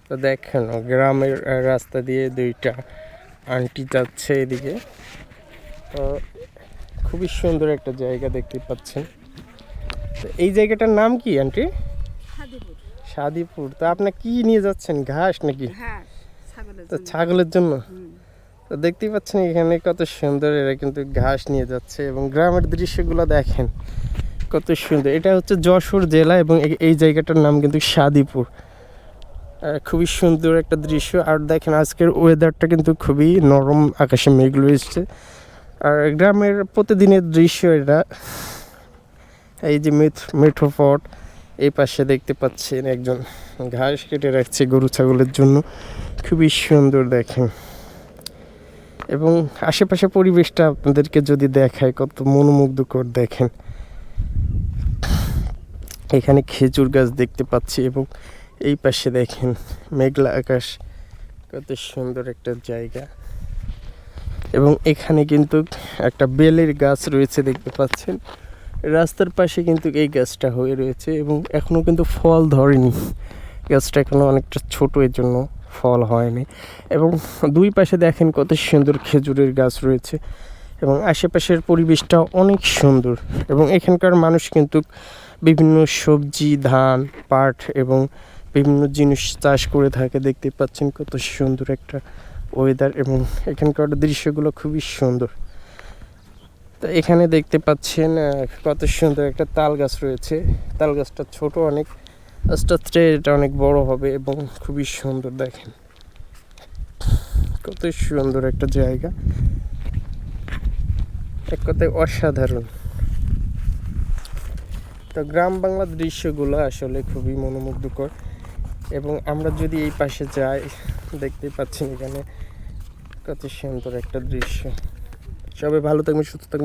তো দেখেন গ্রামের রাস্তা দিয়ে দুইটা আন্টি যাচ্ছে এদিকে। তো খুবই সুন্দর একটা জায়গা দেখতে পাচ্ছেন। তো এই জায়গাটার নাম কি আন্টি? সাদিপুর। তো আপনার কি নিয়ে যাচ্ছেন, ঘাস নাকি? তো ছাগলের জন্য। তো দেখতেই পাচ্ছেন এখানে কত সুন্দর, এরা কিন্তু ঘাস নিয়ে যাচ্ছে এবং গ্রামের দৃশ্যগুলো দেখেন কত সুন্দর। এটা হচ্ছে যশোর জেলা এবং এই জায়গাটার নাম কিন্তু সাদিপুর। খুবই সুন্দর একটা দৃশ্য। আর দেখেন আজকের ওয়েদারটা কিন্তু খুবই নরম, আকাশে মেঘ রয়েছে। আর গ্রামের প্রতিদিনের দৃশ্য এটা। এই যে মিঠো পট, এই পাশে দেখতে পাচ্ছেন একজন ঘাস কেটে রাখছে গরু ছাগলের জন্য। খুবই সুন্দর দেখেন। এবং আশেপাশে পরিবেশটা আপনাদেরকে যদি দেখায় কত মনোমুগ্ধকর দেখেন। এখানে খেজুর গাছ দেখতে পাচ্ছি এবং এই পাশে দেখেন মেঘলা আকাশ, কত সুন্দর একটা জায়গা। এবং এখানে কিন্তু একটা বেলের গাছ রয়েছে দেখতে পাচ্ছেন। রাস্তার পাশে কিন্তু এই গাছটা হয়ে রয়েছে এবং এখনও কিন্তু ফল ধরেনি। গাছটা এখনও অনেকটা ছোট, এর জন্য ফল হয়নি। এবং দুই পাশে দেখেন কত সুন্দর খেজুরের গাছ রয়েছে এবং আশেপাশের পরিবেশটা অনেক সুন্দর। এবং এখানকার মানুষ কিন্তু বিভিন্ন সবজি, ধান, পাট এবং বিভিন্ন জিনিস চাষ করে থাকে। দেখতে পাচ্ছেন কত সুন্দর একটা ওয়েদার এবং এখানকার দৃশ্যগুলো খুবই সুন্দর। তো এখানে দেখতে পাচ্ছেন কত সুন্দর একটা তাল গাছ রয়েছে। তাল গাছটা ছোট অনেক, আস্তে আস্তে এটা অনেক বড় হবে এবং খুবই সুন্দর দেখেন কত সুন্দর একটা জায়গা, এক কথায় অসাধারণ। তো গ্রাম বাংলার দৃশ্যগুলো আসলে খুবই মনোমুগ্ধকর। এবং আমরা যদি এই পাশে যাই, দেখতে পাচ্ছেন এখানে কত সুন্দর একটা দৃশ্য। সবাই ভালো থাকবেন, সুস্থ থাকবেন।